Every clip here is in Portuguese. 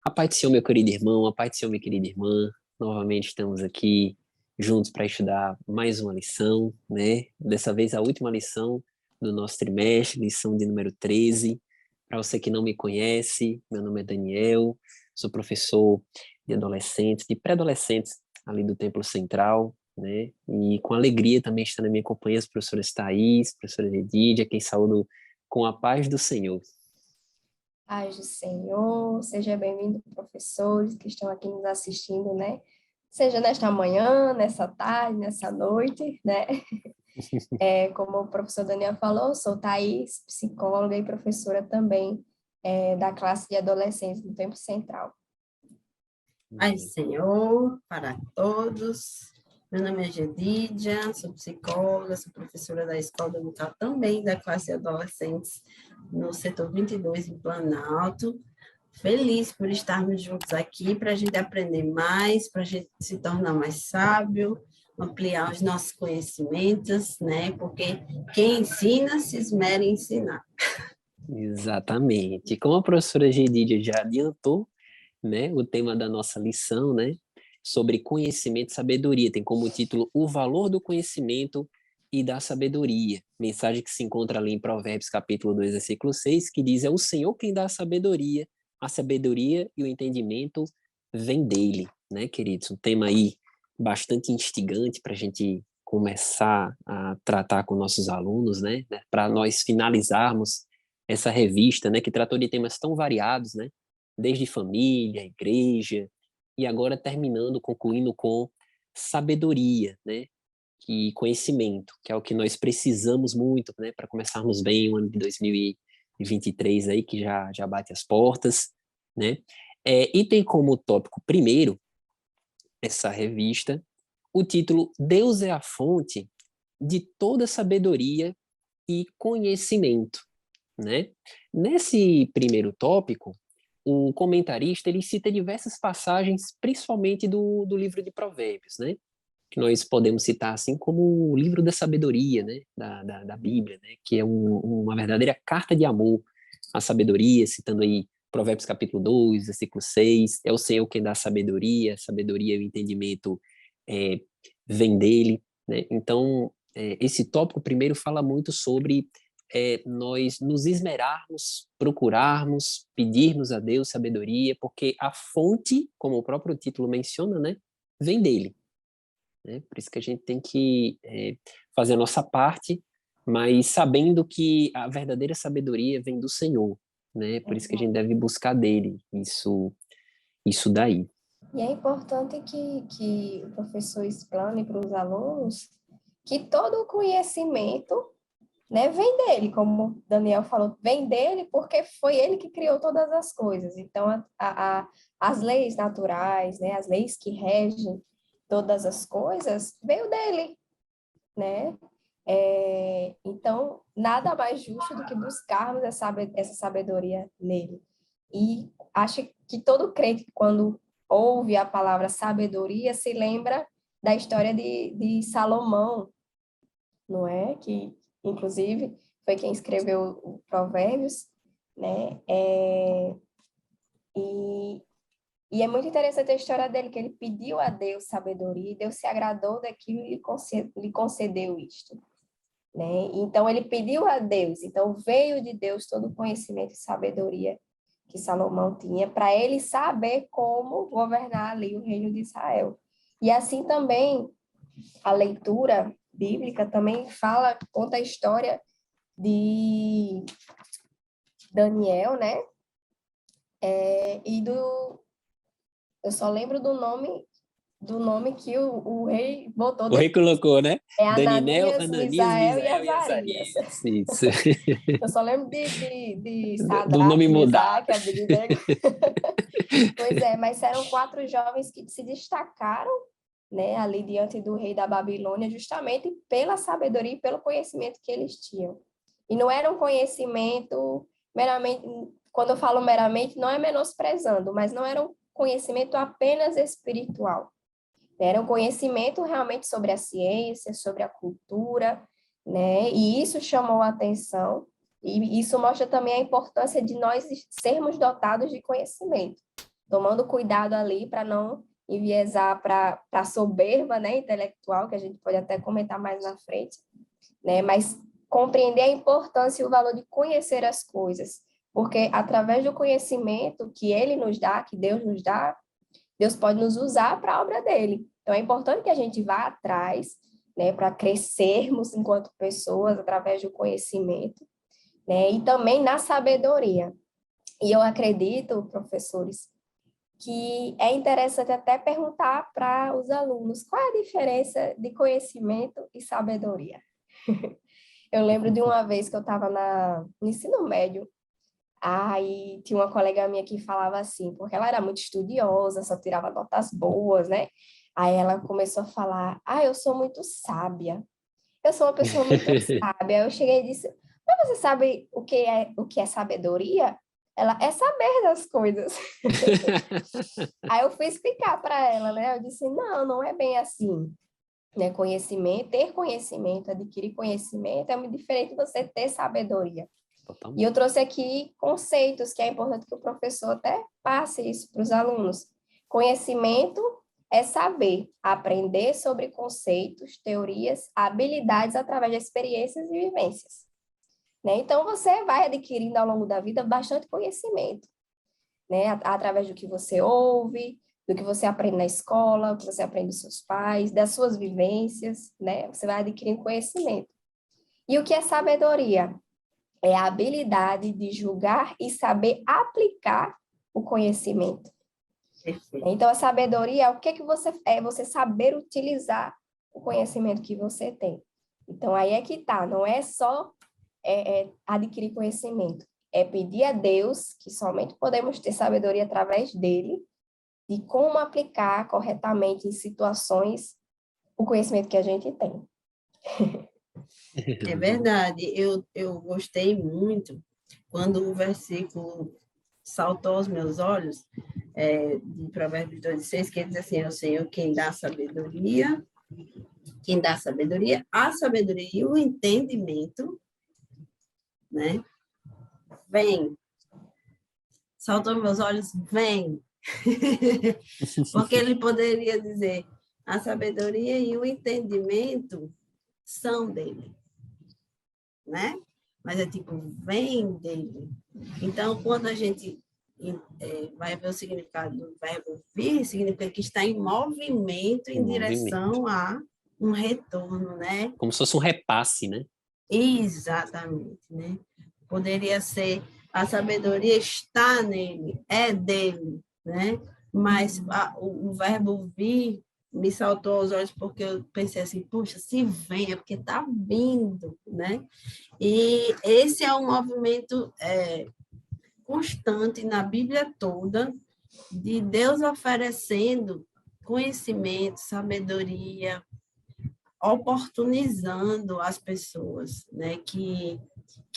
A paz do Senhor, meu querido irmão, a paz do Senhor, minha querida irmã. Novamente estamos aqui juntos para estudar mais uma lição, né? Dessa vez a última lição do nosso trimestre, lição de número 13. Para você que não me conhece, meu nome é Daniel, sou professor de adolescentes, de pré-adolescentes ali do Templo Central, né? E com alegria também está na minha companhia as professoras Thaís, professora Edídia, quem saúdo com a paz do Senhor. Paz do Senhor, seja bem-vindo, professores que estão aqui nos assistindo, né? Seja nesta manhã, nessa tarde, nessa noite, né? Como o professor Daniel falou, sou Thaís, psicóloga e professora também da classe de adolescentes do Tempo Central. Paz, Senhor, para todos. Meu nome é Gedídia, sou psicóloga, sou professora da Escola Dominical, também da classe de adolescentes, no setor 22, em Planalto. Feliz por estarmos juntos aqui, para a gente aprender mais, para a gente se tornar mais sábio, ampliar os nossos conhecimentos, né? Porque quem ensina, se esmera em ensinar. Exatamente. Como a professora Gedídia já adiantou, né, o tema da nossa lição, né, sobre conhecimento e sabedoria, tem como título O Valor do Conhecimento e da Sabedoria, mensagem que se encontra ali em Provérbios capítulo 2, versículo 6, que diz, é o Senhor quem dá a sabedoria e o entendimento vem dele, né, queridos? Um tema aí bastante instigante para a gente começar a tratar com nossos alunos, né, para nós finalizarmos essa revista, né, que tratou de temas tão variados, né, desde família, igreja, e agora terminando, concluindo com sabedoria, né? Que conhecimento, que é o que nós precisamos muito, né? Para começarmos bem o ano de 2023 aí, que já bate as portas, né? E tem como tópico primeiro, essa revista, o título Deus é a fonte de toda sabedoria e conhecimento, né? Nesse primeiro tópico, o comentarista ele cita diversas passagens, principalmente do livro de Provérbios, né? Que nós podemos citar assim como o livro da sabedoria, né? Da Bíblia, né? Que é uma verdadeira carta de amor à sabedoria, citando aí Provérbios capítulo 2, versículo 6, é o Senhor quem dá sabedoria e o entendimento é, vem dele, né? Então, esse tópico primeiro fala muito sobre nós nos esmerarmos, procurarmos, pedirmos a Deus sabedoria, porque a fonte, como o próprio título menciona, né, vem dele. Né? Por isso que a gente tem que fazer a nossa parte, mas sabendo que a verdadeira sabedoria vem do Senhor. Né? Por isso que a gente deve buscar dele isso daí. E é importante que o professor explane para os alunos que todo o conhecimento, né, vem dele, como o Daniel falou, vem dele porque foi ele que criou todas as coisas. Então, as leis naturais, né, as leis que regem todas as coisas, veio dele, né? Então, nada mais justo do que buscarmos essa sabedoria nele. E acho que todo crente, quando ouve a palavra sabedoria, se lembra da história de Salomão, não é? Que, inclusive, foi quem escreveu o Provérbios, né? E é muito interessante a história dele, que ele pediu a Deus sabedoria, e Deus se agradou daquilo e lhe concedeu isto, né? Então, ele pediu a Deus, então veio de Deus todo o conhecimento e sabedoria que Salomão tinha, para ele saber como governar ali o reino de Israel. E assim também, a leitura bíblica também conta a história de Daniel, né? Eu só lembro do nome que o rei botou O rei colocou, né? Daniel, Ananias, Ananias, Misael e Misael e Azarias. Azarias. Isso. Eu só lembro de Do nome Sadraque, mudado. Mesaque, Abednego. Pois é, mas eram 4 jovens que se destacaram, né, ali diante do rei da Babilônia, justamente pela sabedoria e pelo conhecimento que eles tinham. E não era um conhecimento meramente, quando eu falo meramente, não é menosprezando, mas não era um conhecimento apenas espiritual. Era um conhecimento realmente sobre a ciência, sobre a cultura, né? E isso chamou a atenção, e isso mostra também a importância de nós sermos dotados de conhecimento. tomando cuidado ali para não enviesar para a soberba, né, intelectual, que a gente pode até comentar mais na frente, né, mas compreender a importância e o valor de conhecer as coisas, porque através do conhecimento que ele nos dá, que Deus nos dá, Deus pode nos usar para a obra dele. Então, é importante que a gente vá atrás, né, para crescermos enquanto pessoas através do conhecimento, né, e também na sabedoria. E eu acredito, professores, que é interessante até perguntar para os alunos qual é a diferença de conhecimento e sabedoria. Eu lembro de uma vez que eu estava no ensino médio, aí tinha uma colega minha que falava assim, porque ela era muito estudiosa, só tirava notas boas, né? Aí ela começou a falar, eu sou muito sábia, eu sou uma pessoa muito sábia. Eu cheguei e disse, mas você sabe o que é sabedoria? Ela é saber das coisas. Aí eu fui explicar para ela, né? Eu disse, não é bem assim. Né? Conhecimento, ter conhecimento, adquirir conhecimento é muito diferente de você ter sabedoria. Totalmente. E eu trouxe aqui conceitos que é importante que o professor até passe isso para os alunos. Conhecimento é saber, aprender sobre conceitos, teorias, habilidades através de experiências e vivências. Né? Então, você vai adquirindo ao longo da vida bastante conhecimento, né? Através do que você ouve, do que você aprende na escola, do que você aprende dos seus pais, das suas vivências, né? Você vai adquirindo conhecimento. E o que é sabedoria? É a habilidade de julgar e saber aplicar o conhecimento. Então, a sabedoria é o que você é, você saber utilizar o conhecimento que você tem. Então, aí é que tá, não é só adquirir conhecimento, é pedir a Deus, que somente podemos ter sabedoria através dele, de como aplicar corretamente em situações o conhecimento que a gente tem. É verdade, eu gostei muito quando o versículo saltou aos meus olhos, de Provérbios 2:6, que diz assim, é o Senhor quem dá sabedoria, a sabedoria e o entendimento, né? Vem, saltou aos meus olhos, vem. Porque ele poderia dizer, a sabedoria e o entendimento são dele, né? Mas é tipo, vem dele. Então, quando a gente vai ver o significado do verbo vir, significa que está em movimento em direção a um retorno, né? Como se fosse um repasse, né? Exatamente, né? Poderia ser, a sabedoria está nele, é dele, né? Mas o verbo vir me saltou aos olhos porque eu pensei assim, puxa, se vem, é porque está vindo, né? E esse é um movimento constante na Bíblia toda, de Deus oferecendo conhecimento, sabedoria, oportunizando as pessoas, né, que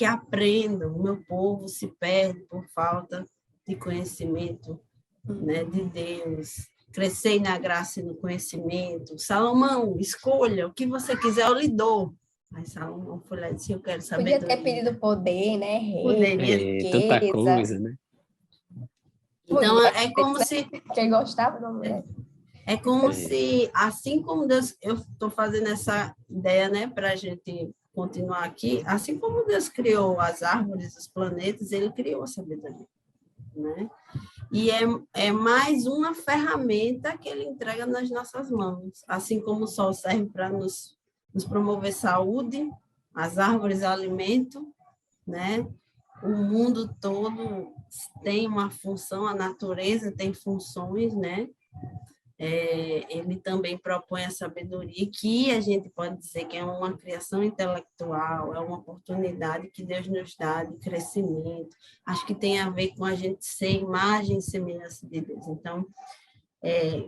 aprendam. O meu povo se perde por falta de conhecimento, né, de Deus. Crescei na graça e no conhecimento. Salomão, escolha o que você quiser, eu lhe dou. Mas Salomão foi lá e disse, eu quero sabedoria. Podia ter pedido poder, né? Poderia. Tanta coisa, né? Então, Mulher, é como né? se... Quem gostava da mulher. É como se, assim como Deus... Eu estou fazendo essa ideia, né, para a gente continuar aqui. Assim como Deus criou as árvores, os planetas, ele criou a sabedoria, né? E é mais uma ferramenta que ele entrega nas nossas mãos. Assim como o sol serve para nos promover saúde, as árvores alimento, né? O mundo todo tem uma função, a natureza tem funções, né? Ele também propõe a sabedoria, que a gente pode dizer que é uma criação intelectual, é uma oportunidade que Deus nos dá de crescimento. Acho que tem a ver com a gente ser imagem e semelhança de Deus. Então,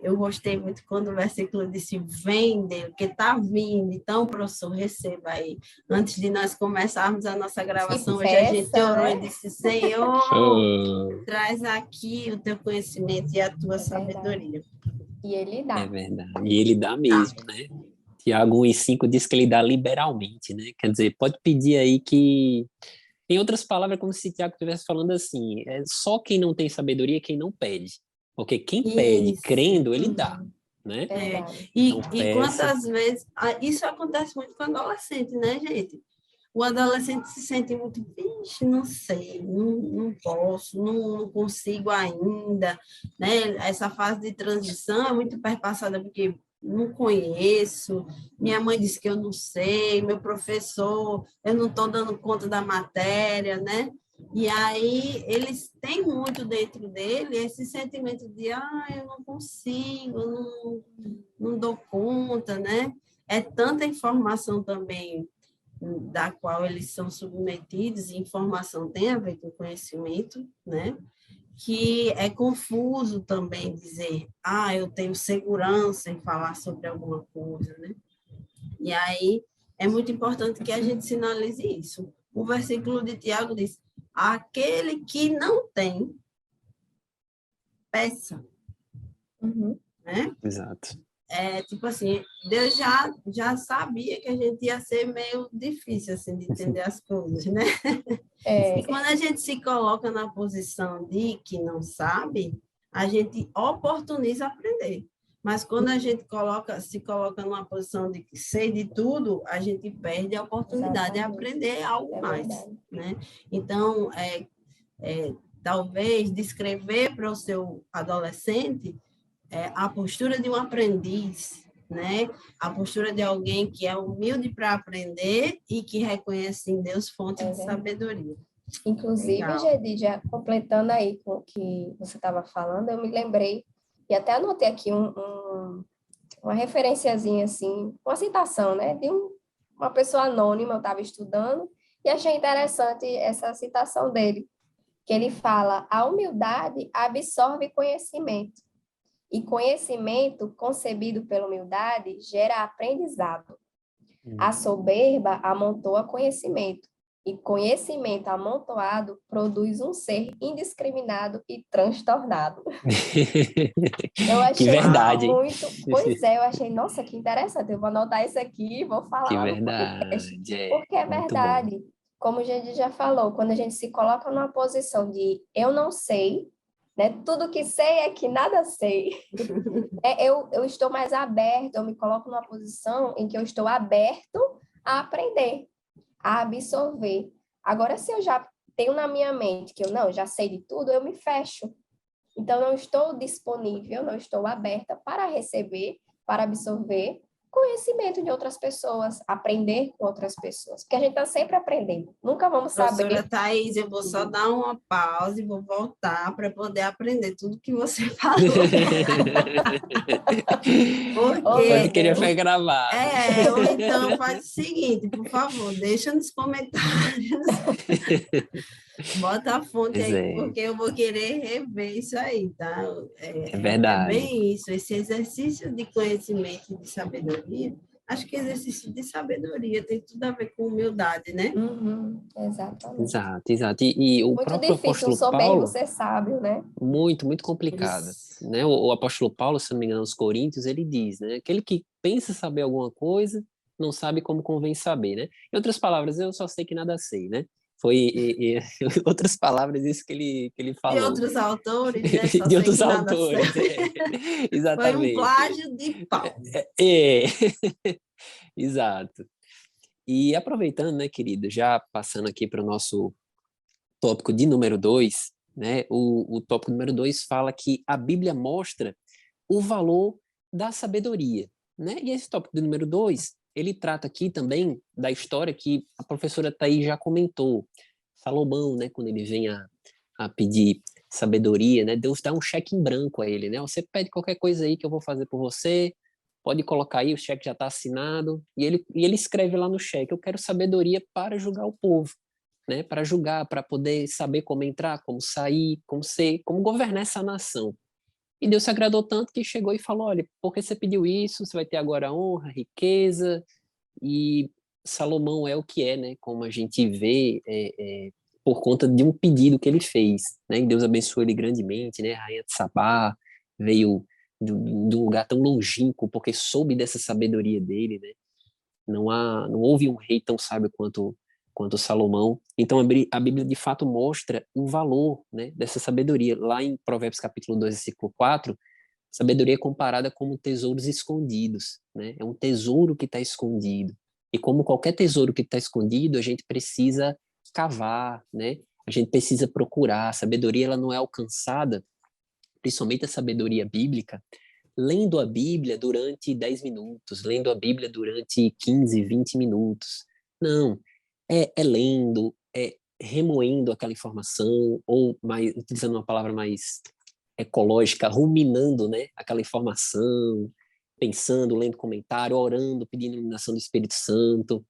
eu gostei muito quando o versículo disse, vem Deus, porque está vindo. Então, professor, receba aí. Antes de nós começarmos a nossa gravação, hoje a gente orou e disse, Senhor, traz aqui o teu conhecimento e a tua sabedoria. E ele dá. É verdade. E ele dá mesmo, né? Tiago 1:5 diz que ele dá liberalmente, né? Quer dizer, pode pedir aí que... Em outras palavras, é como se Tiago estivesse falando assim, só quem não tem sabedoria é quem não pede. Porque quem pede Isso. crendo, ele dá, né? Verdade. E Então, peça. quantas vezes... Isso acontece muito com adolescente, né, gente? O adolescente se sente muito, vixe, não sei, não posso, não consigo ainda, né? Essa fase de transição é muito perpassada porque não conheço, minha mãe disse que eu não sei, meu professor, eu não estou dando conta da matéria, né? E aí eles têm muito dentro dele esse sentimento de, eu não consigo, não dou conta, né? É tanta informação também da qual eles são submetidos, e informação tem a ver com conhecimento, né? Que é confuso também dizer, eu tenho segurança em falar sobre alguma coisa, né? E aí é muito importante que a gente sinalize isso. O versículo de Tiago diz: aquele que não tem, peça, Uhum. né? Exato. Tipo assim, Deus já sabia que a gente ia ser meio difícil, assim, de entender as coisas, né? E quando a gente se coloca na posição de que não sabe, a gente oportuniza aprender. Mas quando a gente se coloca numa posição de que sei de tudo, a gente perde a oportunidade de aprender algo mais, né? Então, talvez descrever para o seu adolescente a postura de um aprendiz, né? A postura de alguém que é humilde para aprender e que reconhece em Deus fonte de sabedoria. Inclusive, Gedidia, completando aí com o que você estava falando, eu me lembrei, e até anotei aqui uma referenciazinha, assim, uma citação, né, de uma pessoa anônima, eu estava estudando, e achei interessante essa citação dele, que ele fala: a humildade absorve conhecimento, e conhecimento concebido pela humildade gera aprendizado. A soberba amontoa conhecimento, e conhecimento amontoado produz um ser indiscriminado e transtornado. Eu Que achei verdade, hein? muito... Pois é, eu achei, nossa, que interessante. Eu vou anotar isso aqui e vou falar Que lá no podcast. verdade, Porque é muito bom. verdade. Como a gente já falou, quando a gente se coloca numa posição de eu não sei, né? Tudo que sei é que nada sei. Eu estou mais aberto, eu me coloco numa posição em que eu estou aberto a aprender, a absorver. Agora, se eu já tenho na minha mente que eu não, já sei de tudo, eu me fecho. Então, não estou disponível, não estou aberta para receber, para absorver conhecimento de outras pessoas, aprender com outras pessoas, porque a gente está sempre aprendendo, nunca vamos Professora saber. Thaís, eu vou só dar uma pausa e vou voltar para poder aprender tudo que você falou. Oh, meu Pode querer Deus. foi gravado. Ou então faz o seguinte, por favor, deixa nos comentários, bota a fonte Pois aí, é, porque eu vou querer rever isso aí, tá? é É verdade. bem isso, esse exercício de conhecimento e de sabedoria, acho que exercício de sabedoria tem tudo a ver com humildade, né? Uhum, exatamente. Exato, exato. E o Muito próprio difícil um apóstolo soberbo Paulo, ser sábio, né? muito complicado, Isso. né? O apóstolo Paulo, se não me engano, aos Coríntios, ele diz, né? Aquele que pensa saber alguma coisa, não sabe como convém saber, né? Em outras palavras, eu só sei que nada sei, né? Foi, outras palavras, isso que ele De falou. outros autores, né? Só De sei outros que nada sei. autores, Foi um exatamente. plágio de Paulo. É, exato. E aproveitando, né, querido, já passando aqui para o nosso tópico de número 2, né, o tópico número 2 fala que a Bíblia mostra o valor da sabedoria, né? E esse tópico de número 2, ele trata aqui também da história que a professora Thaís já comentou. Salomão, né, quando ele vem a pedir sabedoria, né, Deus dá um cheque em branco a ele, né? Você pede qualquer coisa aí que eu vou fazer por você, pode colocar aí, o cheque já está assinado, e ele escreve lá no cheque: eu quero sabedoria para julgar o povo, né? Para julgar, para poder saber como entrar, como sair, como ser, como governar essa nação. E Deus se agradou tanto que chegou e falou: olha, porque você pediu isso, você vai ter agora honra, riqueza, e Salomão é o que é, né? Como a gente vê, por conta de um pedido que ele fez, né? E Deus abençoou ele grandemente, né? A rainha de Sabá veio de um lugar tão longínquo porque soube dessa sabedoria dele, né? Não houve um rei tão sábio quanto quanto Salomão. Então, a Bíblia, de fato, mostra o valor, né, dessa sabedoria. Lá em Provérbios, capítulo 2, versículo 4, sabedoria é comparada como tesouros escondidos, né? É um tesouro que está escondido. E como qualquer tesouro que está escondido, a gente precisa cavar, né? A gente precisa procurar. A sabedoria, ela não é alcançada, principalmente a sabedoria bíblica, lendo a Bíblia durante 10 minutos, lendo a Bíblia durante 15, 20 minutos. Não, é lendo, é remoendo aquela informação, ou mais, utilizando uma palavra mais ecológica, ruminando, né, aquela informação, pensando, lendo comentário, orando, pedindo iluminação do Espírito Santo,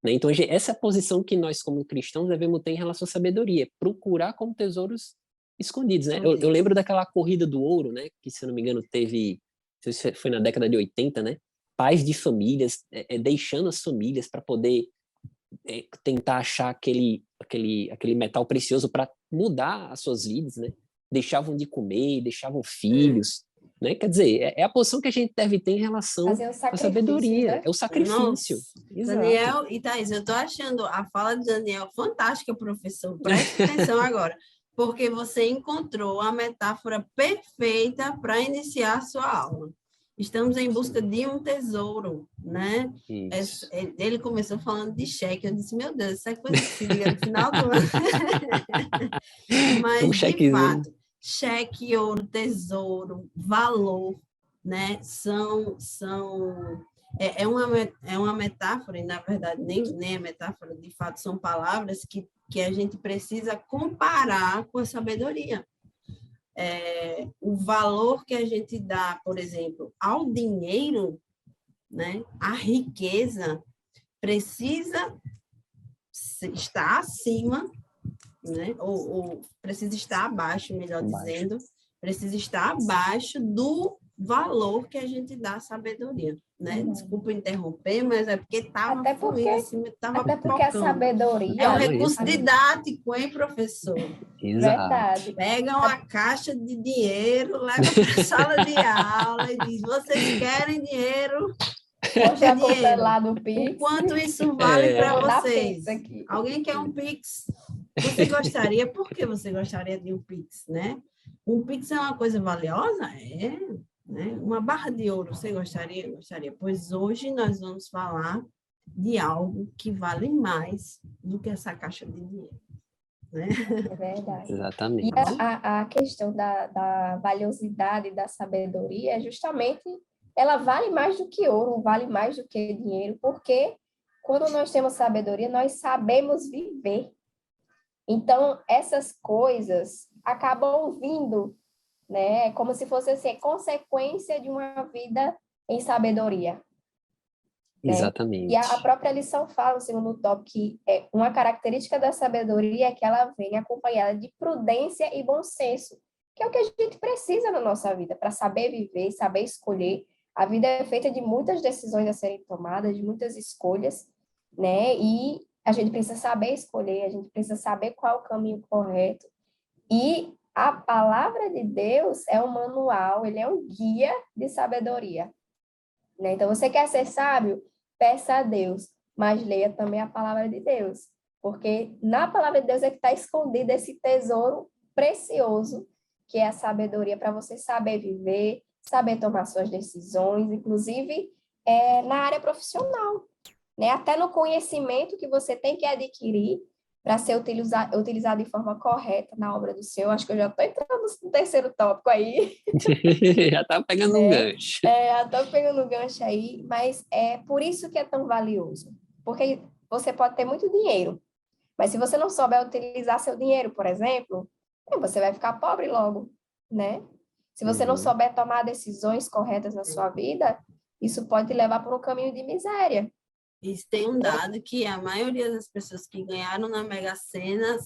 né? Então, essa é a posição que nós, como cristãos, devemos ter em relação à sabedoria, procurar como tesouros escondidos, né? Eu lembro daquela corrida do ouro, né, que, se eu não me engano, teve, não sei se foi na década de 80, né, pais de famílias deixando as famílias para poder tentar achar aquele metal precioso para mudar as suas vidas, né? Deixavam de comer, deixavam filhos, né? Quer dizer, é a posição que a gente deve ter em relação à sabedoria, né? é o sacrifício. Nossa, Daniel e Thaís, eu estou achando a fala de Daniel fantástica, professor. Preste atenção agora, porque você encontrou a metáfora perfeita para iniciar a sua aula. Estamos em busca de um tesouro, né? Ele começou falando de cheque. Eu disse, meu Deus, isso é coisa que se liga no final do ano. Mas, de fato, cheque, ouro, tesouro, valor, né? É uma metáfora, e, na verdade, nem é metáfora, de fato, são palavras que a gente precisa comparar com a sabedoria. O valor que a gente dá, por exemplo, ao dinheiro, né, a riqueza, precisa estar acima, né, ou precisa estar abaixo, melhor dizendo, precisa estar abaixo do valor que a gente dá à sabedoria, né? Desculpa interromper, mas é porque estava fluindo assim, estava porque a sabedoria... É um recurso didático, hein, professor? Exato. Verdade. Pega uma caixa de dinheiro, leva para a sala de aula e diz, vocês querem dinheiro? Hoje a conta lá do Pix. O quanto isso vale para vocês? Alguém quer um Pix? Você gostaria? Por que você gostaria de um Pix, né? Um Pix é uma coisa valiosa? Né? Uma barra de ouro, você gostaria? Gostaria. Pois hoje nós vamos falar de algo que vale mais do que essa caixa de dinheiro. Né? É verdade. Exatamente. E a questão da valiosidade da sabedoria é justamente, ela vale mais do que ouro, vale mais do que dinheiro, porque quando nós temos sabedoria, nós sabemos viver. Então, essas coisas acabam vindo, né? Como se fosse assim, consequência de uma vida em sabedoria. Né? Exatamente. E a própria lição fala, no segundo tópico, que uma característica da sabedoria é que ela vem acompanhada de prudência e bom senso, que é o que a gente precisa na nossa vida, para saber viver, saber escolher. A vida é feita de muitas decisões a serem tomadas, de muitas escolhas, né? E a gente precisa saber escolher, a gente precisa saber qual é o caminho correto. E a palavra de Deus é um manual, ele é um guia de sabedoria. Né? Então, você quer ser sábio? Peça a Deus, mas leia também a palavra de Deus, porque na palavra de Deus é que está escondido esse tesouro precioso, que é a sabedoria para você saber viver, saber tomar suas decisões, inclusive na área profissional, né? Até no conhecimento que você tem que adquirir para ser utilizado de forma correta na obra do Senhor. Acho que eu já estou entrando no terceiro tópico aí. Já está pegando um gancho. Já estou pegando um gancho aí, mas é por isso que é tão valioso. Porque você pode ter muito dinheiro, mas se você não souber utilizar seu dinheiro, por exemplo, você vai ficar pobre logo, né? Se você não souber tomar decisões corretas na sua vida, isso pode te levar por um caminho de miséria. Isso tem um dado que a maioria das pessoas que ganharam na Mega Sena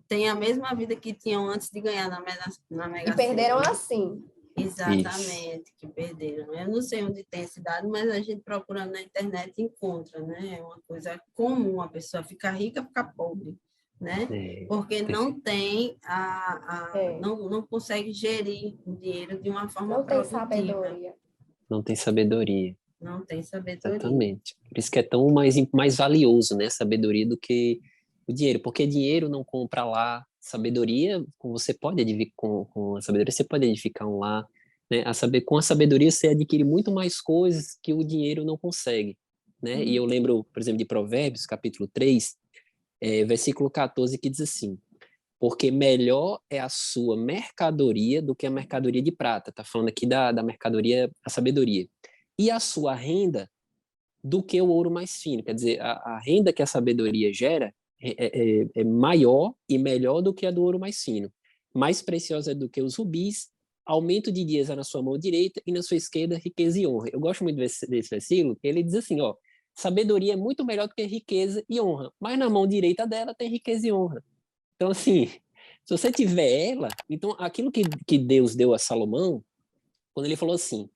têm a mesma vida que tinham antes de ganhar na Mega Sena. E perderam assim. Exatamente, que perderam. Eu não sei onde tem esse dado, mas a gente procurando na internet encontra, né? É uma coisa comum, a pessoa ficar rica, ficar pobre, né? Porque não tem não consegue gerir o dinheiro de uma forma produtiva. Não tem sabedoria. Não tem sabedoria. Não tem sabedoria. Exatamente. Por isso que é tão mais valioso, né, a sabedoria do que o dinheiro, porque dinheiro não compra lá, sabedoria, você pode com a sabedoria você pode edificar um lar, né? Com a sabedoria você adquire muito mais coisas que o dinheiro não consegue, né? E eu lembro, por exemplo, de Provérbios, capítulo 3, versículo 14, que diz assim: porque melhor é a sua mercadoria do que a mercadoria de prata. Tá falando aqui da mercadoria, a sabedoria. E a sua renda do que o ouro mais fino. Quer dizer, a renda que a sabedoria gera é maior e melhor do que a do ouro mais fino. Mais preciosa do que os rubis, aumento de dias é na sua mão direita e na sua esquerda riqueza e honra. Eu gosto muito desse versículo, ele diz assim, ó, sabedoria é muito melhor do que riqueza e honra, mas na mão direita dela tem riqueza e honra. Então, assim, se você tiver ela, então aquilo que Deus deu a Salomão, quando ele falou assim,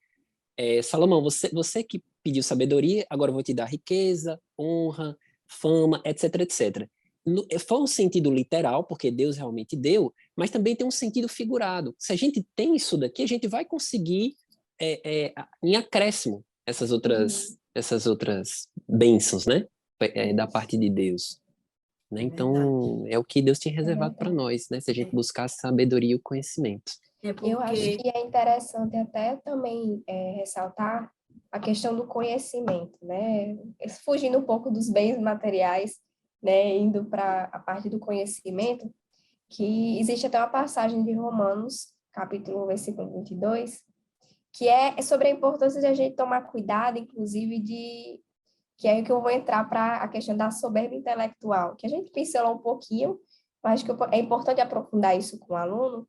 Salomão, você que pediu sabedoria, agora eu vou te dar riqueza, honra, fama, etc, etc. Foi um sentido literal, porque Deus realmente deu, mas também tem um sentido figurado. Se a gente tem isso daqui, a gente vai conseguir, em acréscimo, essas outras bênçãos, né? Da parte de Deus. Né? É verdade. Então, é o que Deus tinha reservado para nós, né? Se a gente buscar a sabedoria e o conhecimento. Eu acho que é interessante até também ressaltar a questão do conhecimento, né? Fugindo um pouco dos bens materiais, né? Indo para a parte do conhecimento, que existe até uma passagem de Romanos, capítulo 1, versículo 22, que é sobre a importância de a gente tomar cuidado, inclusive que é aí que eu vou entrar para a questão da soberba intelectual, que a gente pincelou um pouquinho, mas que é importante aprofundar isso com o aluno,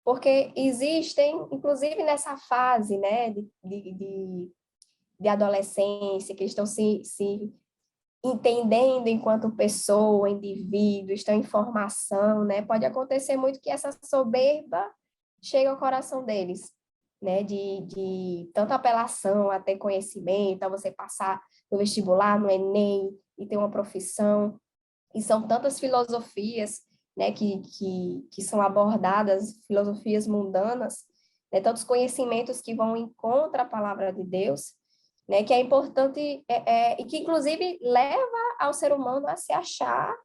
porque existem, inclusive nessa fase, né, de adolescência, que estão se entendendo enquanto pessoa, indivíduo, estão em formação, né, pode acontecer muito que essa soberba chegue ao coração deles, né, de tanta apelação a ter conhecimento, a você passar no vestibular, no Enem, e ter uma profissão, e são tantas filosofias, né, que são abordadas, filosofias mundanas, né, tantos conhecimentos que vão em contra a palavra de Deus, né, que é importante, e que inclusive leva ao ser humano a se achar,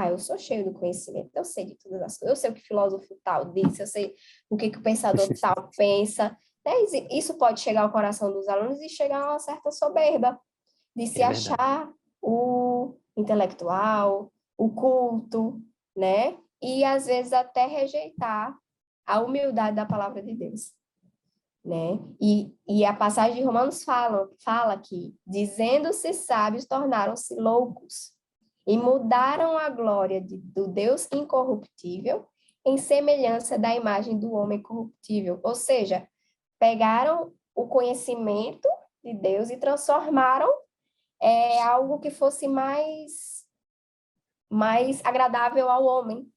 eu sou cheio do conhecimento, eu sei de todas as coisas, eu sei o que filósofo tal disse, eu sei o que o pensador tal pensa, né, isso pode chegar ao coração dos alunos e chegar a uma certa soberba, de se achar o intelectual, o culto, né? E às vezes até rejeitar a humildade da palavra de Deus, né? E a passagem de Romanos fala que, dizendo-se sábios, tornaram-se loucos e mudaram a glória do Deus incorruptível em semelhança da imagem do homem corruptível. Ou seja, pegaram o conhecimento de Deus e transformaram algo que fosse mais agradável ao homem,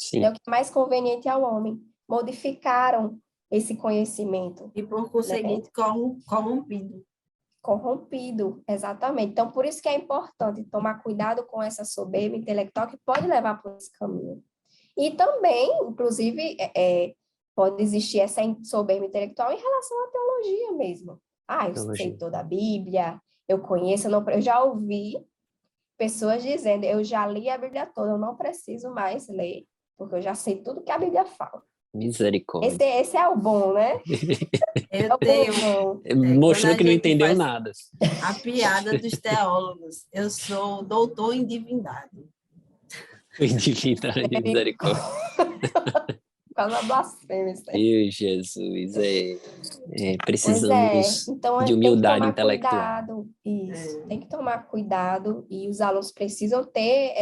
Sim. né? O que é mais conveniente ao homem. Modificaram esse conhecimento. E, por conseguinte, né? Corrompido, exatamente. Então, por isso que é importante tomar cuidado com essa soberba intelectual que pode levar por esse caminho. E também, inclusive, pode existir essa soberba intelectual em relação à teologia mesmo. Eu sei toda a Bíblia, eu conheço, eu já ouvi pessoas dizendo, eu já li a Bíblia toda, eu não preciso mais ler, porque eu já sei tudo que a Bíblia fala. Misericórdia. Esse é o bom, né? Eu tenho... Mostrou que não entendeu nada. A piada dos teólogos. Eu sou doutor em divindade. Em divindade, misericórdia. Quase uma blasfêmia. Meu Jesus, precisamos então, de humildade tem que tomar intelectual. Cuidado, isso, tem que tomar cuidado e os alunos precisam ter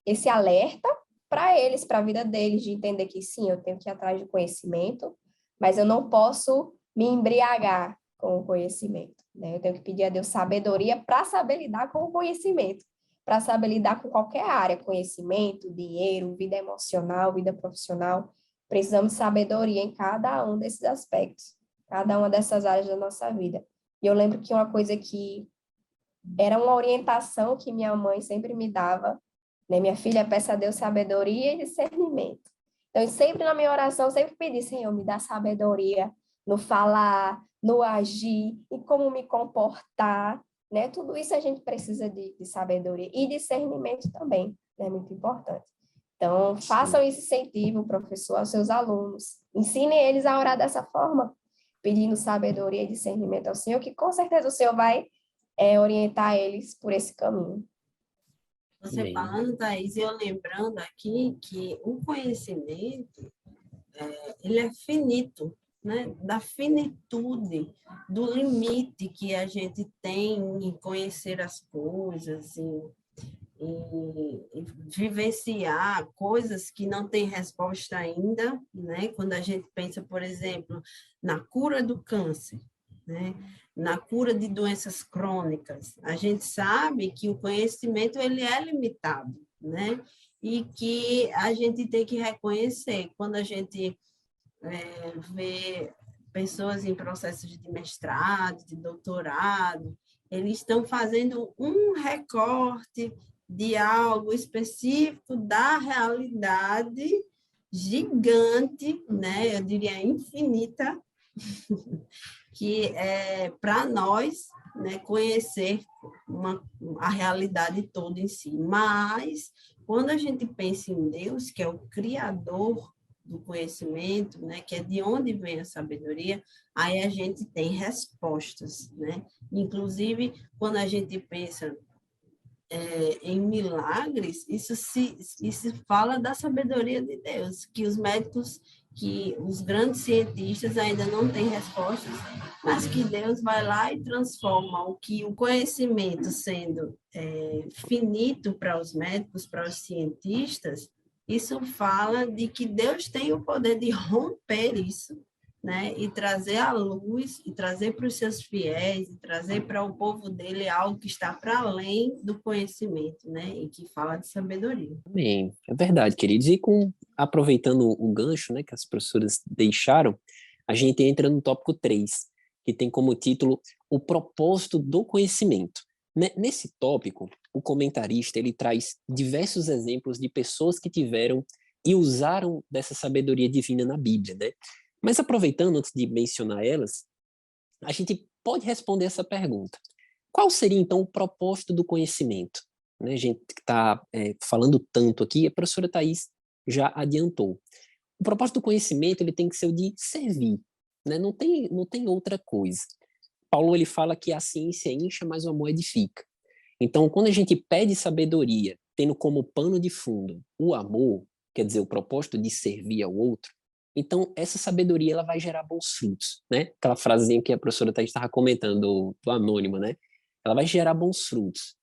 esse alerta para eles, para a vida deles, de entender que sim, eu tenho que ir atrás de conhecimento, mas eu não posso me embriagar com o conhecimento, né? Eu tenho que pedir a Deus sabedoria para saber lidar com o conhecimento, para saber lidar com qualquer área, conhecimento, dinheiro, vida emocional, vida profissional. Precisamos de sabedoria em cada um desses aspectos, cada uma dessas áreas da nossa vida. E eu lembro que uma coisa que era uma orientação que minha mãe sempre me dava, né? Minha filha, peça a Deus sabedoria e discernimento. Então, sempre na minha oração, eu sempre pedi, Senhor, me dá sabedoria no falar, no agir, em como me comportar, né? Tudo isso a gente precisa de sabedoria e discernimento também, é muito importante. Então, façam esse incentivo, professor, aos seus alunos. Ensinem eles a orar dessa forma, pedindo sabedoria e discernimento ao Senhor, que com certeza o Senhor vai orientar eles por esse caminho. Você Bem, falando, Thaís, e eu lembrando aqui que o conhecimento, ele é finito, né? Da finitude, do limite que a gente tem em conhecer as coisas, em vivenciar coisas que não têm resposta ainda, né? Quando a gente pensa, por exemplo, na cura do câncer, né? Na cura de doenças crônicas, a gente sabe que o conhecimento ele é limitado, né? E que a gente tem que reconhecer quando a gente vê pessoas em processos de mestrado, de doutorado, eles estão fazendo um recorte de algo específico da realidade gigante, né? Eu diria infinita, que é para nós, né, conhecer a realidade toda em si. Mas, quando a gente pensa em Deus, que é o Criador do conhecimento, né, que é de onde vem a sabedoria, aí a gente tem respostas, né? Inclusive, quando a gente pensa em milagres, isso fala da sabedoria de Deus, que os médicos, que os grandes cientistas ainda não têm respostas, mas que Deus vai lá e transforma o conhecimento sendo finito para os médicos, para os cientistas, isso fala de que Deus tem o poder de romper isso, né? E trazer a luz, e trazer para os seus fiéis, e trazer para o povo dele algo que está para além do conhecimento, né? E que fala de sabedoria. bem, é verdade, queridos. E aproveitando o gancho, né, que as professoras deixaram, a gente entra no tópico 3, que tem como título o propósito do conhecimento. Nesse tópico, o comentarista ele traz diversos exemplos de pessoas que tiveram e usaram dessa sabedoria divina na Bíblia, né? Mas aproveitando, antes de mencionar elas, a gente pode responder essa pergunta. Qual seria, então, o propósito do conhecimento? Né, a gente está falando tanto aqui, a professora Thais já adiantou. O propósito do conhecimento ele tem que ser o de servir, né? Não tem outra coisa. Paulo ele fala que a ciência incha, mas o amor edifica. Então, quando a gente pede sabedoria, tendo como pano de fundo o amor, quer dizer, o propósito de servir ao outro, então essa sabedoria ela vai gerar bons frutos, né? Aquela frasezinha que a professora estava comentando do anônimo, né? Ela vai gerar bons frutos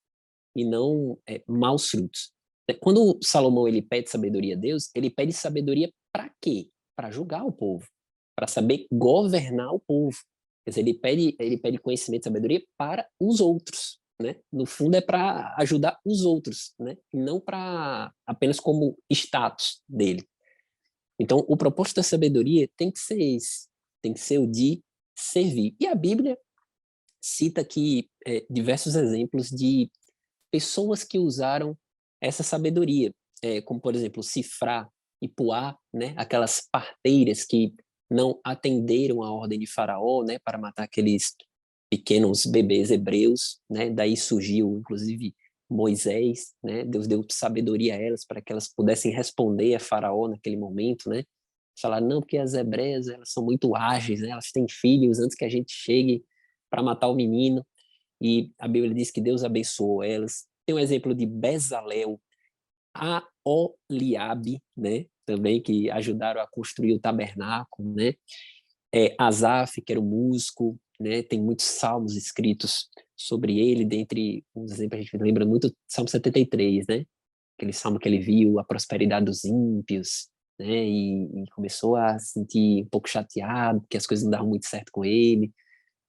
e não maus frutos. Quando Salomão ele pede sabedoria a Deus, ele pede sabedoria para quê? Para julgar o povo, para saber governar o povo. Quer dizer, ele pede conhecimento e sabedoria para os outros, né? No fundo é para ajudar os outros, né? E não para apenas como status dele. Então, o propósito da sabedoria tem que ser esse, tem que ser o de servir. E a Bíblia cita aqui diversos exemplos de pessoas que usaram essa sabedoria, como, por exemplo, Sifrá e Puá, né? Aquelas parteiras que não atenderam a ordem de Faraó, né? Para matar aqueles pequenos bebês hebreus, né? Daí surgiu, inclusive, Moisés, né? Deus deu sabedoria a elas para que elas pudessem responder a Faraó naquele momento, né? Falaram, não, porque as hebreias, elas são muito ágeis, né? Elas têm filhos antes que a gente chegue para matar o menino. E a Bíblia diz que Deus abençoou elas. Tem um exemplo de Bezalel, Aholiabe, né? Também que ajudaram a construir o tabernáculo, né? Asaf, que era o músico, né? Tem muitos salmos escritos sobre ele, dentre uns exemplos a gente lembra muito do Salmo 73, né? Aquele salmo que ele viu a prosperidade dos ímpios, né? E começou a se sentir um pouco chateado, que as coisas não davam muito certo com ele,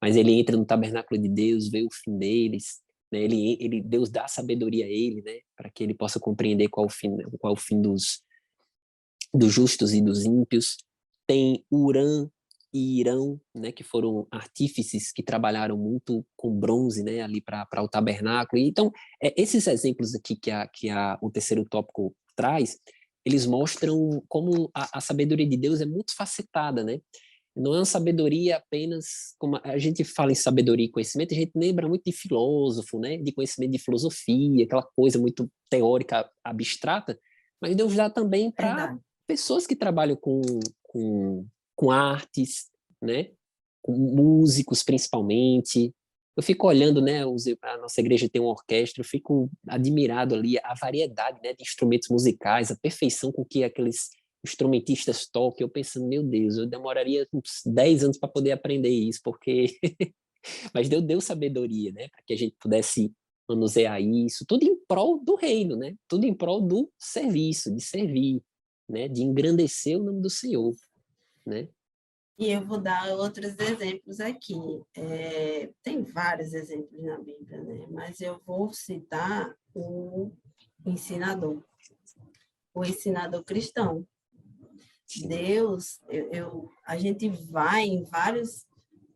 mas ele entra no tabernáculo de Deus, vê o fim deles, né? Deus dá sabedoria a ele, né? Para que ele possa compreender qual é o fim dos justos e dos ímpios. Tem Urã e Irão, né, que foram artífices que trabalharam muito com bronze, né, ali para o tabernáculo. Então, esses exemplos aqui que o terceiro tópico traz, eles mostram como a sabedoria de Deus é muito facetada, né? Não é uma sabedoria apenas, como a gente fala em sabedoria e conhecimento, a gente lembra muito de filósofo, né? De conhecimento de filosofia, aquela coisa muito teórica, abstrata, mas Deus dá também para Verdade. pessoas que trabalham com, com artes, né? Com músicos, principalmente. Eu fico olhando, né? A nossa igreja tem uma orquestra, eu fico admirado ali a variedade, né, de instrumentos musicais, a perfeição com que aqueles instrumentistas tocam. Eu pensando, meu Deus, eu demoraria uns 10 anos para poder aprender isso, porque... Mas Deus deu sabedoria, né? Para que a gente pudesse manusear isso, tudo em prol do reino, né? Tudo em prol do serviço, de servir, né? De engrandecer o nome do Senhor, né? E eu vou dar outros exemplos aqui. Tem vários exemplos na Bíblia, né? Mas eu vou citar ensinador, o ensinador cristão. Deus, a gente vai em vários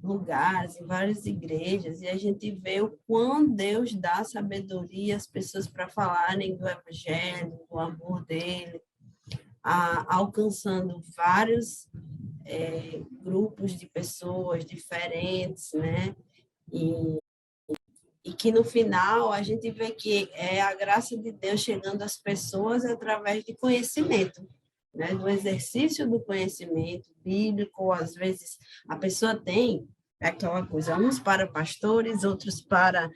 lugares, em várias igrejas, e a gente vê o quão Deus dá sabedoria às pessoas para falarem do evangelho, do amor dele, alcançando vários grupos de pessoas diferentes, né? E que no final a gente vê que é a graça de Deus chegando às pessoas através de conhecimento, né? Do exercício do conhecimento bíblico. Às vezes a pessoa tem aquela coisa, uns para pastores, outros para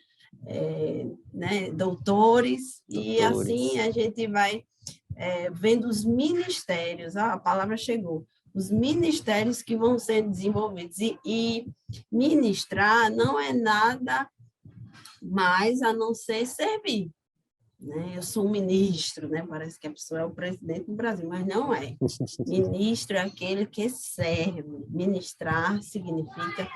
né, doutores, e assim a gente vai vendo os ministérios, a palavra chegou, os ministérios que vão ser desenvolvidos. E ministrar não é nada mais a não ser servir, né? Eu sou um ministro, né? Parece que a pessoa é o presidente do Brasil, mas não é. Ministro é aquele que serve. Ministrar significa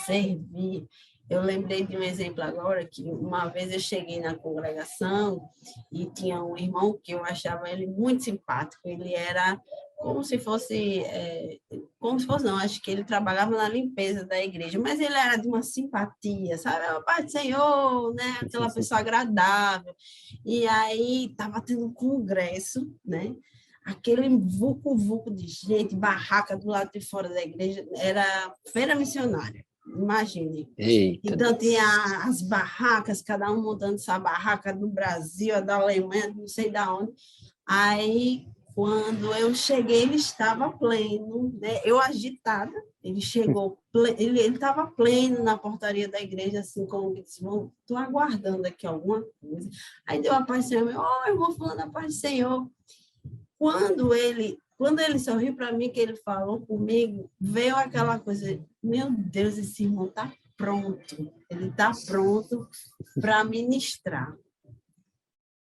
servir. Eu lembrei de um exemplo agora, que uma vez eu cheguei na congregação e tinha um irmão que eu achava ele muito simpático. Ele era como se fosse não, acho que ele trabalhava na limpeza da igreja, mas ele era de uma simpatia, sabe? O Pai do Senhor, né? Aquela pessoa agradável. E aí estava tendo um congresso, né? Aquele vucu-vucu de gente, barraca do lado de fora da igreja, era feira missionária. Imagine. Eita Então, Deus. tinha as barracas, cada um montando essa barraca do Brasil, a da Alemanha, não sei de onde. Aí, quando eu cheguei, ele estava pleno, né? Eu agitada, ele chegou, ele estava pleno na portaria da igreja, assim, como que disse, estou aguardando aqui alguma coisa. Aí deu a paz do Senhor, irmão fulano, a paz do Senhor. Quando ele sorriu para mim, que ele falou comigo, veio aquela coisa, meu Deus, esse irmão está pronto, ele está pronto para ministrar.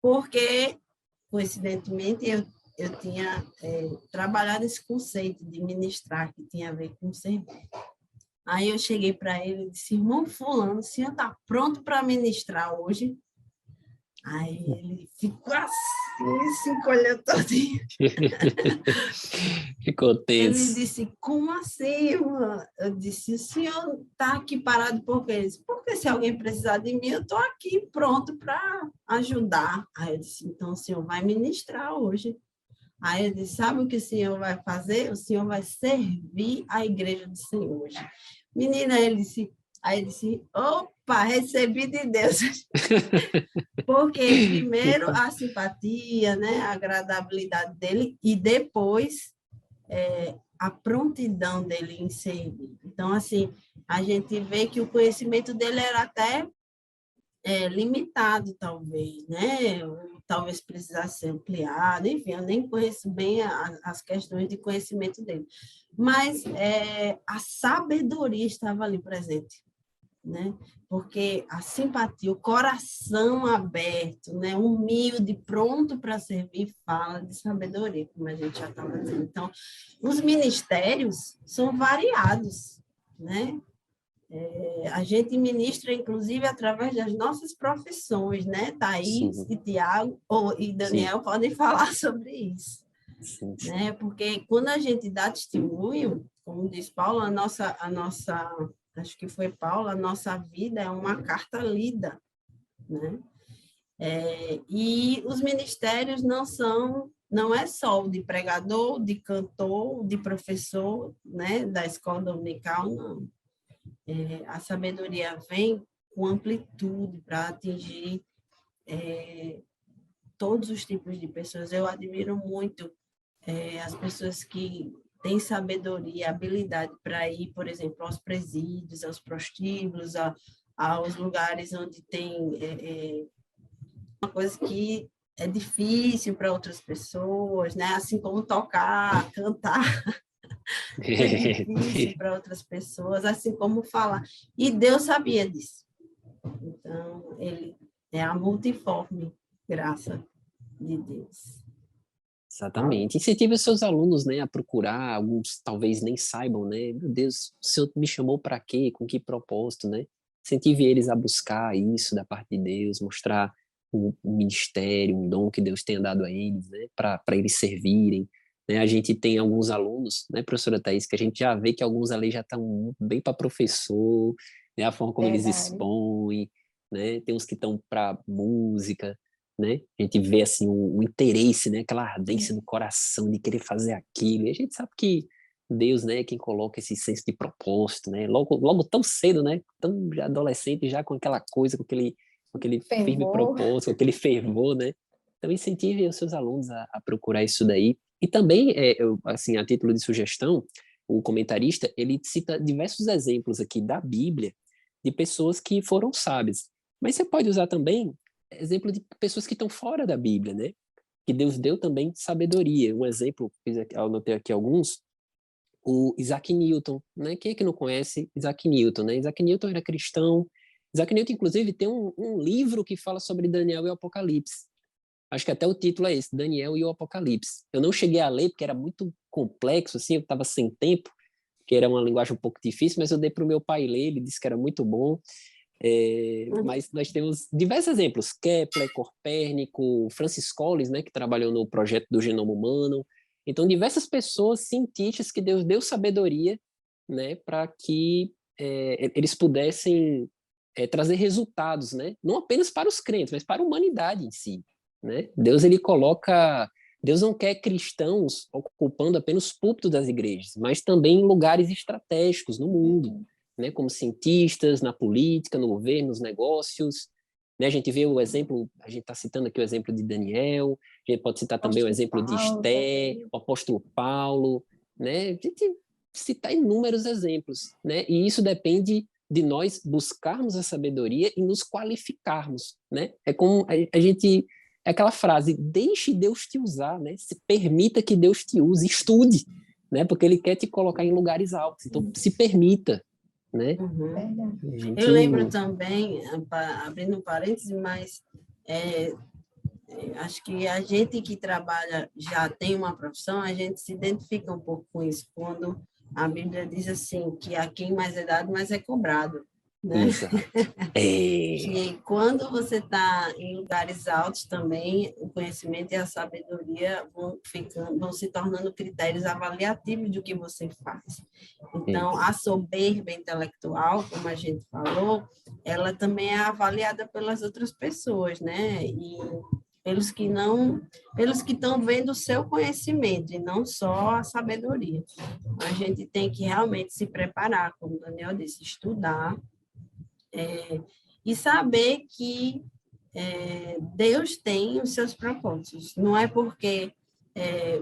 Porque, coincidentemente, eu tinha trabalhado esse conceito de ministrar, que tinha a ver com servir. Aí eu cheguei para ele e disse, irmão fulano, o senhor está pronto para ministrar hoje? Aí ele ficou assim, se encolheu todinho. Ficou Ele tenso. disse, como assim, irmã? Eu disse, o senhor está aqui parado por quê? Ele disse, porque se alguém precisar de mim, eu estou aqui pronto para ajudar. Aí eu disse, então o senhor vai ministrar hoje. Aí ele disse, sabe o que o senhor vai fazer? O senhor vai servir a igreja do Senhor hoje. Menina, aí ele disse, opa, recebi de Deus. Porque primeiro a simpatia, né, a agradabilidade dele, e depois a prontidão dele em servir. Então, assim, a gente vê que o conhecimento dele era até limitado, talvez, né? Ou talvez precisasse ser ampliado, enfim, eu nem conheço bem as questões de conhecimento dele. Mas a sabedoria estava ali presente, né? Porque a simpatia, o coração aberto, né? Humilde, pronto para servir, fala de sabedoria, como a gente já estava dizendo. Então, os ministérios são variados, né? A gente ministra, inclusive, através das nossas profissões, né? Thaís Sim, e Tiago e Daniel sim, podem falar sobre isso, sim, sim. né? Porque quando a gente dá testemunho, como diz Paulo, acho que foi Paulo, a nossa vida é uma carta lida, né? E os ministérios não é só o de pregador, de cantor, de professor, né, da escola dominical, não. A sabedoria vem com amplitude para atingir todos os tipos de pessoas. Eu admiro muito as pessoas que têm sabedoria, habilidade para ir, por exemplo, aos presídios, aos prostíbulos, aos lugares onde tem uma coisa que é difícil para outras pessoas, né? Assim como tocar, cantar, é difícil para outras pessoas, assim como falar. E Deus sabia disso. Então, ele é a multiforme graça de Deus. Exatamente. Incentive os seus alunos, né, a procurar, alguns talvez nem saibam, né? Meu Deus, o Senhor me chamou para quê? Com que propósito, né? Incentive eles a buscar isso da parte de Deus, mostrar um ministério, um dom que Deus tenha dado a eles, né, para eles servirem. Né? A gente tem alguns alunos, né, professora Thaís, que a gente já vê que alguns ali já estão bem para professor, né, a forma como eles Verdade. expõem, né? Tem uns que estão para música, né? A gente vê assim o interesse, né? Aquela ardência no coração de querer fazer aquilo. E a gente sabe que Deus, né, é quem coloca esse senso de propósito, né? Logo tão cedo, né? Tão já adolescente, já com aquela coisa, com aquele firme Fervor. propósito, com aquele fervor, né? Então incentive os seus alunos a procurar isso daí. E também, assim, a título de sugestão, o comentarista, ele cita diversos exemplos aqui da Bíblia de pessoas que foram sábias. Mas você pode usar também exemplo de pessoas que estão fora da Bíblia, né? Que Deus deu também sabedoria. Um exemplo, eu anotei aqui alguns, o Isaac Newton, né? Quem é que não conhece Isaac Newton, né? Isaac Newton era cristão. Isaac Newton, inclusive, tem um livro que fala sobre Daniel e o Apocalipse. Acho que até o título é esse, Daniel e o Apocalipse. Eu não cheguei a ler porque era muito complexo, assim, eu estava sem tempo, que era uma linguagem um pouco difícil, mas eu dei para o meu pai ler, ele disse que era muito bom. Mas nós temos diversos exemplos, Kepler, Copérnico, Francis Collins, né, que trabalhou no projeto do genoma humano. Então, diversas pessoas, cientistas, que Deus deu sabedoria, né, para que eles pudessem trazer resultados, né, não apenas para os crentes, mas para a humanidade em si, né? Deus não quer cristãos ocupando apenas o púlpito das igrejas, mas também em lugares estratégicos no mundo, né, como cientistas, na política, no governo, nos negócios. Né, a gente vê o exemplo, a gente está citando aqui o exemplo de Daniel, a gente pode citar também o exemplo de Esté, o apóstolo Paulo, né? A gente citar inúmeros exemplos, né? E isso depende de nós buscarmos a sabedoria e nos qualificarmos, né? É como a gente, é aquela frase, deixe Deus te usar, né? Se permita que Deus te use, estude, né? Porque Ele quer te colocar em lugares altos, então se permita, né? Uhum. Gente... Eu lembro também, abrindo um parêntese, mas acho que a gente que trabalha, já tem uma profissão, a gente se identifica um pouco com isso, quando a Bíblia diz assim, que a quem mais é dado, mais é cobrado, né? Exato. Que quando você está em lugares altos também, o conhecimento e a sabedoria vão se tornando critérios avaliativos do que você faz. Então, a soberba intelectual, como a gente falou, ela também é avaliada pelas outras pessoas, né? E pelos que estão vendo o seu conhecimento e não só a sabedoria. A gente tem que realmente se preparar, como o Daniel disse, estudar, e saber que Deus tem os seus propósitos. Não é porque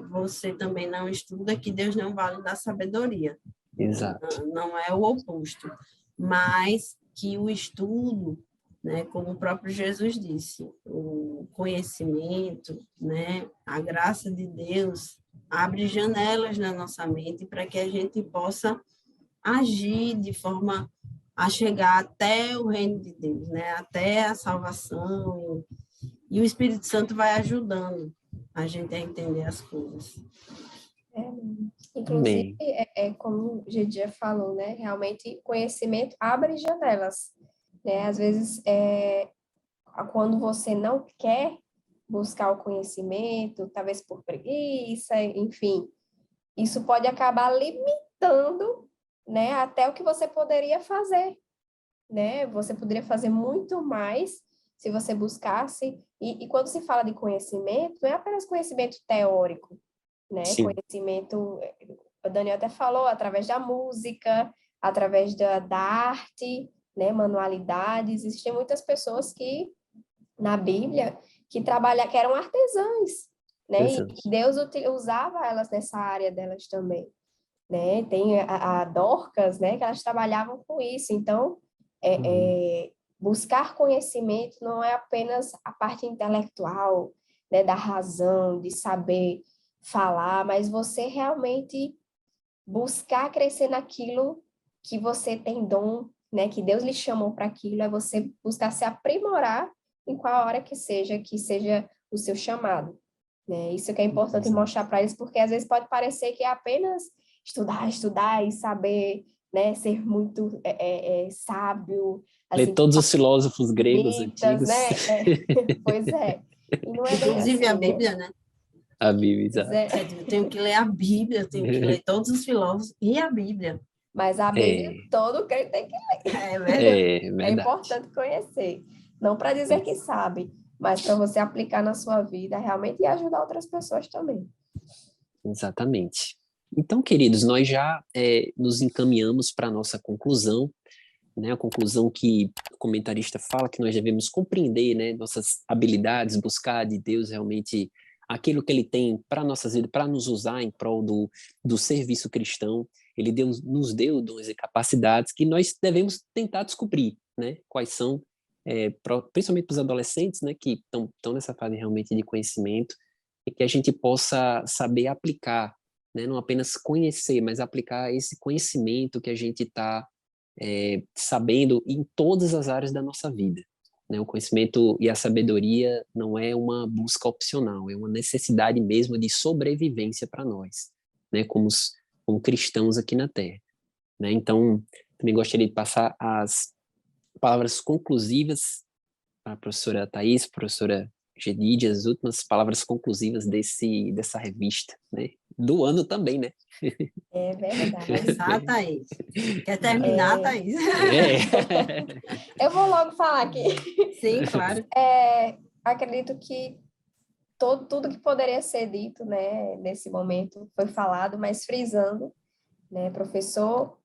você também não estuda que Deus não vale dar sabedoria. Exato. Não é o oposto. Mas que o estudo, né, como o próprio Jesus disse, o conhecimento, né, a graça de Deus abre janelas na nossa mente para que a gente possa agir de forma a chegar até o reino de Deus, né? Até a salvação, e o Espírito Santo vai ajudando a gente a entender as coisas. Inclusive, como o Gedia falou, né? Realmente, conhecimento abre janelas, né? Às vezes, quando você não quer buscar o conhecimento, talvez por preguiça, enfim, isso pode acabar limitando, né, até o que você poderia fazer, né? Você poderia fazer muito mais se você buscasse, e quando se fala de conhecimento, não é apenas conhecimento teórico, né? Sim. Conhecimento, o Daniel até falou, através da música, através da arte, né? Manualidades. Existem muitas pessoas que, na Bíblia, que eram artesãs, né? Exato. E Deus usava elas nessa área delas também, né? Tem a Dorcas, né? Que elas trabalhavam com isso. Então, buscar conhecimento não é apenas a parte intelectual, né? Da razão, de saber falar, mas você realmente buscar crescer naquilo que você tem dom, né? Que Deus lhe chamou para aquilo, é você buscar se aprimorar em qual hora que seja o seu chamado, né? Isso que é importante Exato. mostrar para eles, porque às vezes pode parecer que é apenas estudar e saber, né? Ser muito sábio, Ler assim, todos os filósofos gregos mitas, antigos. né? Pois é. E não é bem Inclusive a assim, né? Bíblia, né? A Bíblia, Pois exato. é. Eu tenho que ler a Bíblia, eu tenho que ler todos os filósofos e a Bíblia. Mas a Bíblia, todo crente tem que É verdade. É Verdade. importante conhecer. Não para dizer que sabe, mas para você aplicar na sua vida realmente e ajudar outras pessoas também. Exatamente. Então, queridos, nós já nos encaminhamos para a nossa conclusão, né? A conclusão que o comentarista fala que nós devemos compreender, né? Nossas habilidades, buscar de Deus realmente aquilo que Ele tem para nossas vidas, para nos usar em prol do serviço cristão. Ele nos deu dons e capacidades que nós devemos tentar descobrir, né? Quais são, principalmente para os adolescentes, né? Que estão nessa fase realmente de conhecimento e que a gente possa saber aplicar, né? Não apenas conhecer, mas aplicar esse conhecimento que a gente está sabendo em todas as áreas da nossa vida. Né? O conhecimento e a sabedoria não é uma busca opcional, é uma necessidade mesmo de sobrevivência para nós, né? Como cristãos aqui na Terra. Né? Então, também gostaria de passar as palavras conclusivas para a professora Thais, professora Gedide, as últimas palavras conclusivas dessa revista, né? Do ano também, né? É verdade. Começar, Thaís. Quer terminar, Thaís? Eu vou logo falar aqui. Sim, claro. Acredito que tudo que poderia ser dito, né, nesse momento foi falado, mas frisando, né, professor,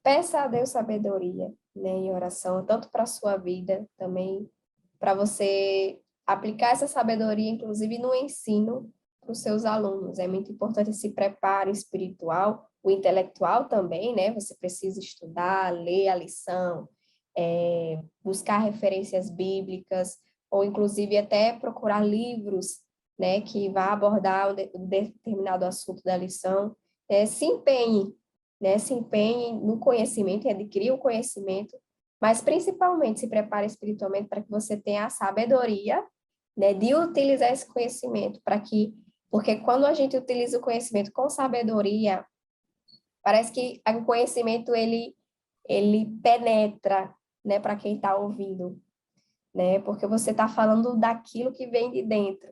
peça a Deus sabedoria, né, em oração, tanto para a sua vida, também para você aplicar essa sabedoria, inclusive no ensino para os seus alunos. É muito importante esse preparo espiritual, o intelectual também, né? Você precisa estudar, ler a lição, buscar referências bíblicas, ou inclusive até procurar livros, né, que vá abordar um determinado assunto da lição. Se empenhe, né? Se empenhe no conhecimento, em adquirir o conhecimento, mas principalmente se prepare espiritualmente para que você tenha a sabedoria, né, de utilizar esse conhecimento porque quando a gente utiliza o conhecimento com sabedoria, parece que o conhecimento ele penetra, né, para quem está ouvindo, né, porque você está falando daquilo que vem de dentro,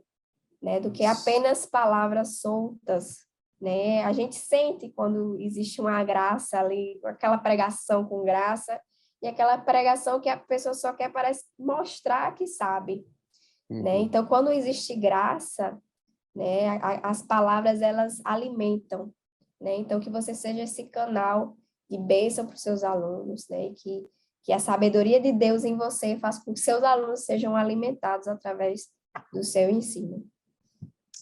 né, do que apenas palavras soltas, né, a gente sente quando existe uma graça ali, aquela pregação com graça, e aquela pregação que a pessoa só quer, parece, mostrar que sabe, né, então quando existe graça, né, as palavras elas alimentam, né, então que você seja esse canal de bênção para os seus alunos, né, que a sabedoria de Deus em você faça com que seus alunos sejam alimentados através do seu ensino.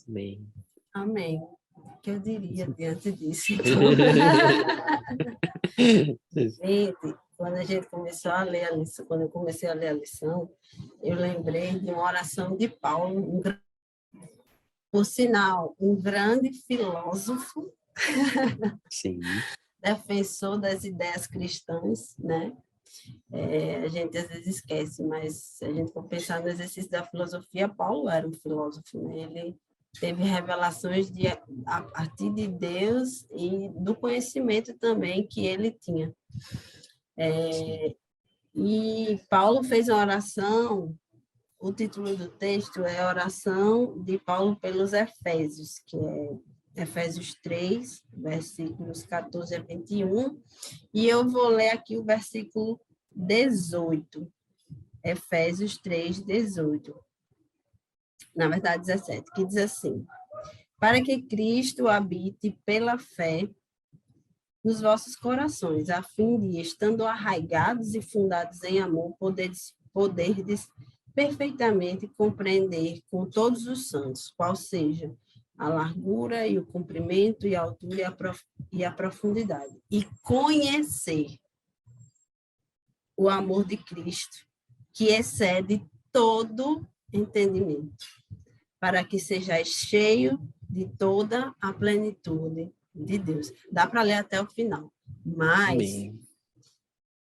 Amém. Amém. O que eu diria diante disso? Gente, quando a gente começou a ler a lição, quando eu comecei a ler a lição, eu lembrei de uma oração de Paulo, por sinal, um grande filósofo, Sim. defensor das ideias cristãs, né? A gente às vezes esquece, mas se a gente for pensar no exercício da filosofia, Paulo era um filósofo, né? Ele teve revelações a partir de Deus e do conhecimento também que ele tinha. E Paulo fez uma oração, o título do texto é a oração de Paulo pelos Efésios, que é Efésios 3, versículos 14 a 21, e eu vou ler aqui o versículo 18. Efésios 3:18. Na verdade, 17, que diz assim: para que Cristo habite pela fé nos vossos corações, a fim de, estando arraigados e fundados em amor, poderdes perfeitamente compreender com todos os santos, qual seja a largura e o comprimento e a altura e a profundidade, e conhecer o amor de Cristo, que excede todo entendimento, para que sejais cheio de toda a plenitude de Deus. Dá para ler até o final. Mas, Amém.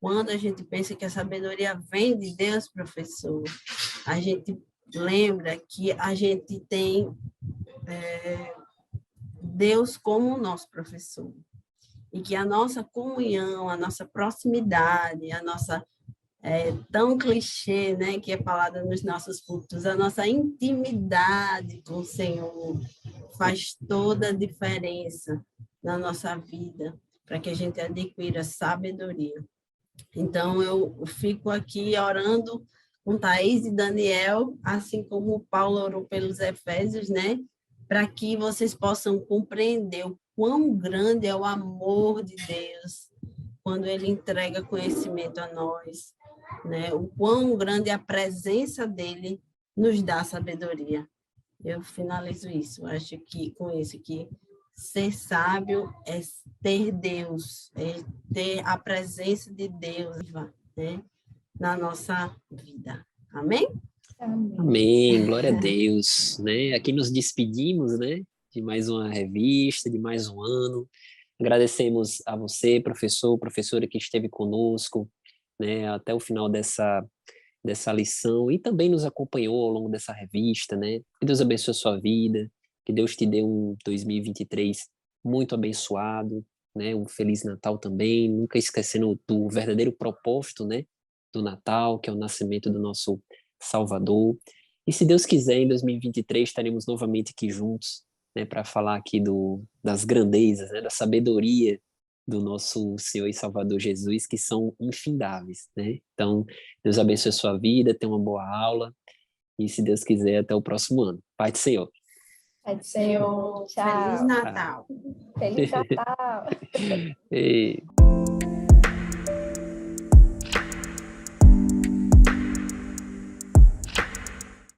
quando a gente pensa que a sabedoria vem de Deus, professor, a gente lembra que a gente tem Deus como nosso professor. E que a nossa comunhão, a nossa proximidade, a nossa tão clichê, né, que é falada nos nossos cultos, a nossa intimidade com o Senhor faz toda a diferença na nossa vida, para que a gente adquira sabedoria. Então, eu fico aqui orando com Thaís e Daniel, assim como o Paulo orou pelos Efésios, né, para que vocês possam compreender o quão grande é o amor de Deus quando Ele entrega conhecimento a nós, né? O quão grande é a presença dele nos dá sabedoria. Eu finalizo isso. Acho que com isso que ser sábio é ter Deus, é ter a presença de Deus, né, na nossa vida. Amém? Amém, glória a Deus, né? Aqui nos despedimos, né, de mais uma revista, de mais um ano. Agradecemos a você, professor, professora que esteve conosco, né, até o final dessa lição e também nos acompanhou ao longo dessa revista, né? Que Deus abençoe a sua vida, que Deus te dê um 2023 muito abençoado, né? Um Feliz Natal também, nunca esquecendo do verdadeiro propósito, né, do Natal, que é o nascimento do nosso Salvador. E se Deus quiser, em 2023 estaremos novamente aqui juntos, né, para falar aqui das grandezas, né, da sabedoria do nosso Senhor e Salvador Jesus, que são infindáveis, né? Então, Deus abençoe a sua vida, tenha uma boa aula e, se Deus quiser, até o próximo ano. Pai do Senhor. Pai do Senhor, tchau. Feliz Natal. Feliz Natal. E...